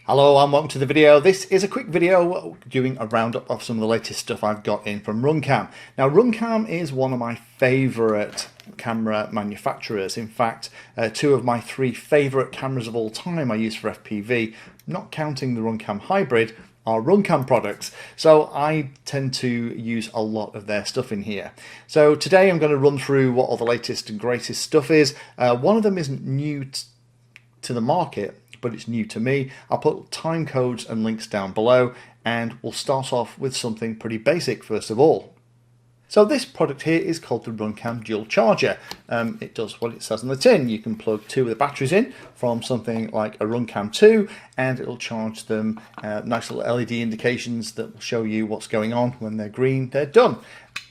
Hello and welcome to the video. This is a quick video doing a roundup of some of the latest stuff I've got in from RunCam. Now RunCam is one of my favourite camera manufacturers. In fact, two of my three favourite cameras of all time I use for FPV, not counting the RunCam Hybrid, are RunCam products. So I tend to use a lot of their stuff in here. So today I'm going to run through what all the latest and greatest stuff is. One of them isn't new to the market, but it's new to me. I'll put time codes and links down below, and we'll start off with something pretty basic first of all. So this product here is called the RunCam Dual Charger. It does what it says on the tin. You can plug two of the batteries in from something like a RunCam 2 and it'll charge them. Nice little LED indications that will show you what's going on. When they're green, they're done.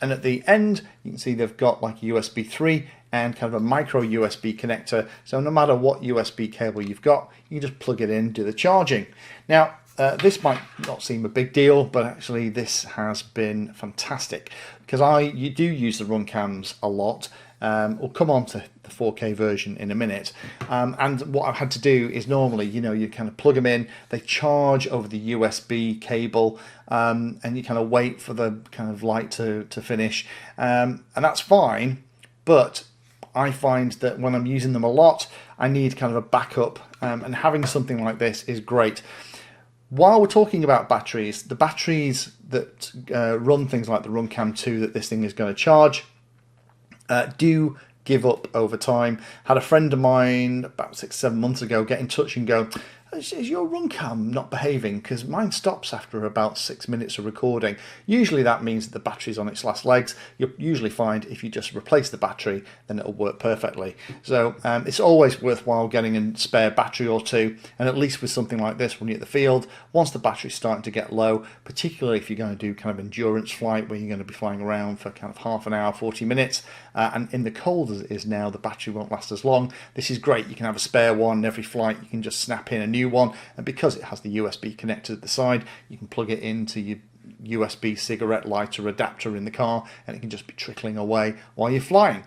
And at the end, you can see they've got like a USB 3 and kind of a micro USB connector. So no matter what USB cable you've got, you can just plug it in, do the charging. Now, this might not seem a big deal, but actually this has been fantastic because you do use the RunCams a lot. We'll come on to the 4K version in a minute. And what I've had to do is normally, you kind of plug them in, they charge over the USB cable, and you kind of wait for the kind of light to finish. And that's fine, but I find that when I'm using them a lot, I need kind of a backup, and having something like this is great. While we're talking about batteries, the batteries that run things like the RunCam 2 that this thing is going to charge do give up over time. Had a friend of mine about 6-7 months ago get in touch and go, is your RunCam not behaving? Because mine stops after about 6 minutes of recording. Usually that means that the battery's on its last legs. You'll usually find if you just replace the battery, then it'll work perfectly. So it's always worthwhile getting a spare battery or two, and at least with something like this when you're at the field, once the battery's starting to get low, particularly if you're going to do kind of endurance flight where you're going to be flying around for kind of half an hour, 40 minutes, and in the cold as it is now, the battery won't last as long. This is great. You can have a spare one in every flight. You can just snap in a new one, and because it has the USB connector at the side, you can plug it into your USB cigarette lighter adapter in the car, and it can just be trickling away while you're flying.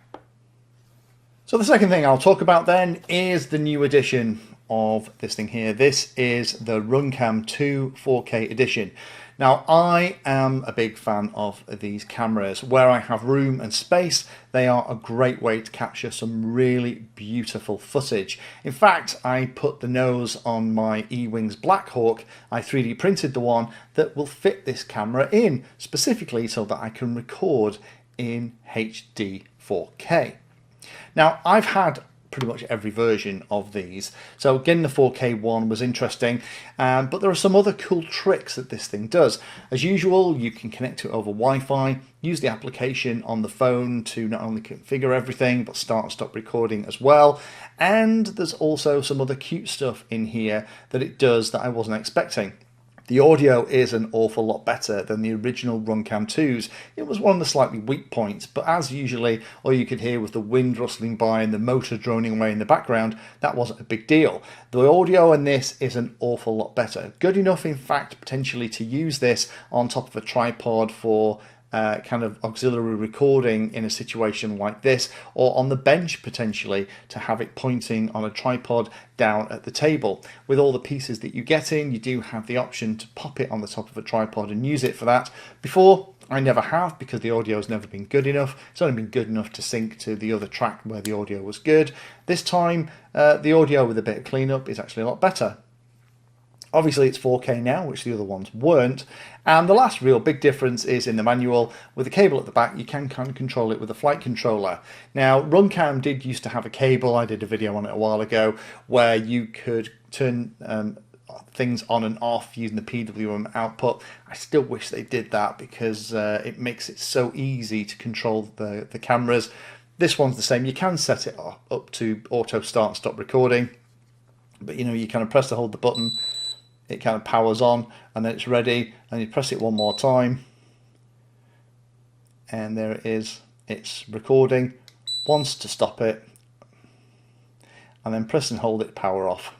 So the second thing I'll talk about then is the new edition of this thing here. This is the RunCam 2 4K edition. Now, I am a big fan of these cameras. Where I have room and space, they are a great way to capture some really beautiful footage. In fact, I put the nose on my E-Wings Black Hawk. I 3D printed the one that will fit this camera in, specifically so that I can record in HD 4K. Now, I've had pretty much every version of these, so getting the 4K one was interesting, but there are some other cool tricks that this thing does. As usual, you can connect to it over Wi-Fi, use the application on the phone to not only configure everything but start and stop recording as well, and there's also some other cute stuff in here that it does that I wasn't expecting. The audio is an awful lot better than the original RunCam 2s. It was one of the slightly weak points, but as usually, all you could hear was the wind rustling by and the motor droning away in the background. That wasn't a big deal. The audio in this is an awful lot better. Good enough, in fact, potentially to use this on top of a tripod for kind of auxiliary recording in a situation like this, or on the bench potentially to have it pointing on a tripod down at the table. With all the pieces that you get in, you do have the option to pop it on the top of a tripod and use it for that. Before, I never have, because the audio has never been good enough. It's only been good enough to sync to the other track where the audio was good. This time, the audio with a bit of cleanup is actually a lot better. Obviously it's 4K now, which the other ones weren't. And the last real big difference is in the manual. With the cable at the back, you can kind of control it with a flight controller. Now, RunCam did used to have a cable. I did a video on it a while ago where you could turn things on and off using the PWM output. I still wish they did that because it makes it so easy to control the cameras. This one's the same. You can set it up to auto start and stop recording, but you kind of press to hold the button, it kind of powers on and then it's ready, and you press it one more time and there it is, it's recording. Once to stop it, and then press and hold it, power off.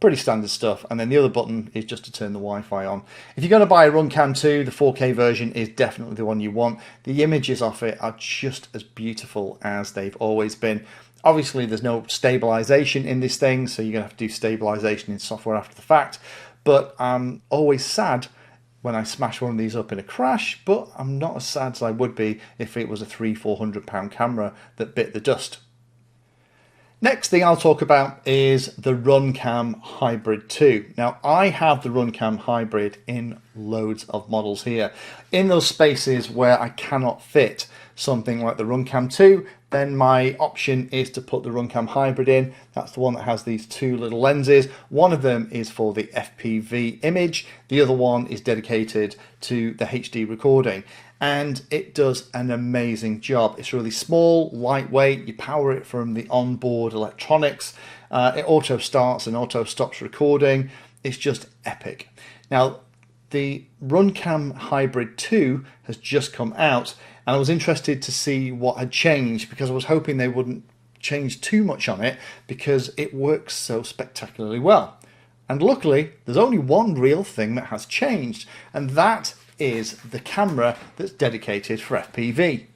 Pretty standard stuff. And then the other button is just to turn the Wi-Fi on. If you're going to buy a RunCam 2, the 4K version is definitely the one you want. The images off it are just as beautiful as they've always been. Obviously, there's no stabilization in this thing, so you're going to have to do stabilization in software after the fact. But I'm always sad when I smash one of these up in a crash, but I'm not as sad as I would be if it was a £300–400 camera that bit the dust. Next thing I'll talk about is the RunCam Hybrid 2. Now, I have the RunCam Hybrid in loads of models here. In those spaces where I cannot fit something like the RunCam 2, then my option is to put the RunCam Hybrid in. That's the one that has these two little lenses. One of them is for the FPV image. The other one is dedicated to the HD recording. And it does an amazing job. It's really small, lightweight. You power it from the onboard electronics. It auto starts and auto stops recording. It's just epic. Now, the RunCam Hybrid 2 has just come out, and I was interested to see what had changed because I was hoping they wouldn't change too much on it because it works so spectacularly well. And luckily, there's only one real thing that has changed, and that is the camera that's dedicated for FPV.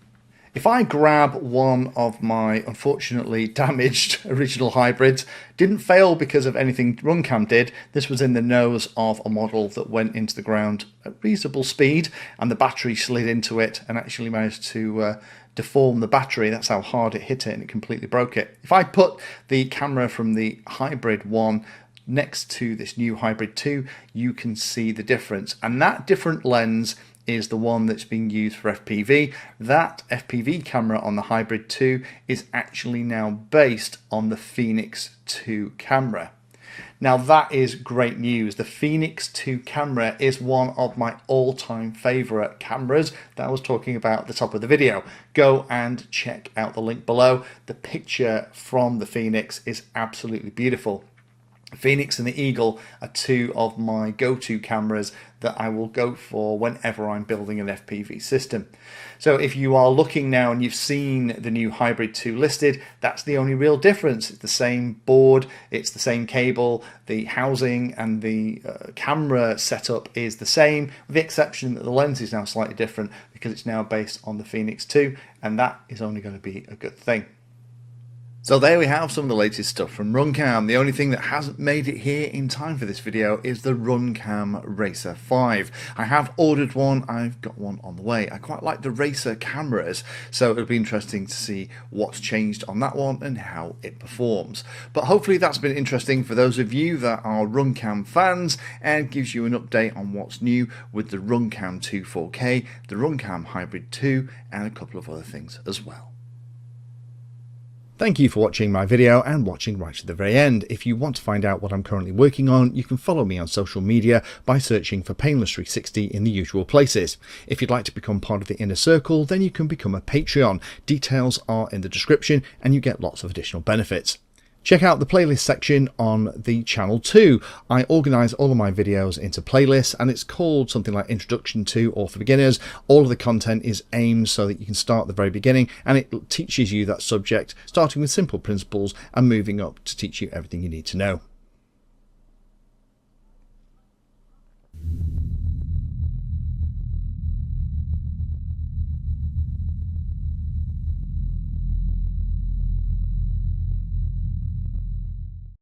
If I grab one of my unfortunately damaged original hybrids, didn't fail because of anything RunCam did. This was in the nose of a model that went into the ground at reasonable speed, and the battery slid into it and actually managed to deform the battery. That's how hard it hit it, and it completely broke it. If I put the camera from the Hybrid 1 next to this new Hybrid 2, you can see the difference, and that different lens is the one that's being used for FPV. That FPV camera on the Hybrid 2 is actually now based on the Phoenix 2 camera. Now that is great news. The Phoenix 2 camera is one of my all-time favorite cameras that I was talking about at the top of the video. Go and check out the link below. The picture from the Phoenix is absolutely beautiful. Phoenix and the Eagle are two of my go-to cameras that I will go for whenever I'm building an FPV system. So if you are looking now and you've seen the new Hybrid 2 listed, that's the only real difference. It's the same board, it's the same cable, the housing and the camera setup is the same, with the exception that the lens is now slightly different because it's now based on the Phoenix 2, and that is only going to be a good thing. So there we have some of the latest stuff from RunCam. The only thing that hasn't made it here in time for this video is the RunCam Racer 5. I have ordered one, I've got one on the way. I quite like the Racer cameras, so it'll be interesting to see what's changed on that one and how it performs. But hopefully that's been interesting for those of you that are RunCam fans and gives you an update on what's new with the RunCam 2 4K, the RunCam Hybrid 2 and a couple of other things as well. Thank you for watching my video and watching right to the very end. If you want to find out what I'm currently working on, you can follow me on social media by searching for Painless360 in the usual places. If you'd like to become part of the inner circle, then you can become a Patreon. Details are in the description and you get lots of additional benefits. Check out the playlist section on the channel too. I organise all of my videos into playlists, and it's called something like Introduction to or for Beginners. All of the content is aimed so that you can start at the very beginning, and it teaches you that subject, starting with simple principles and moving up to teach you everything you need to know.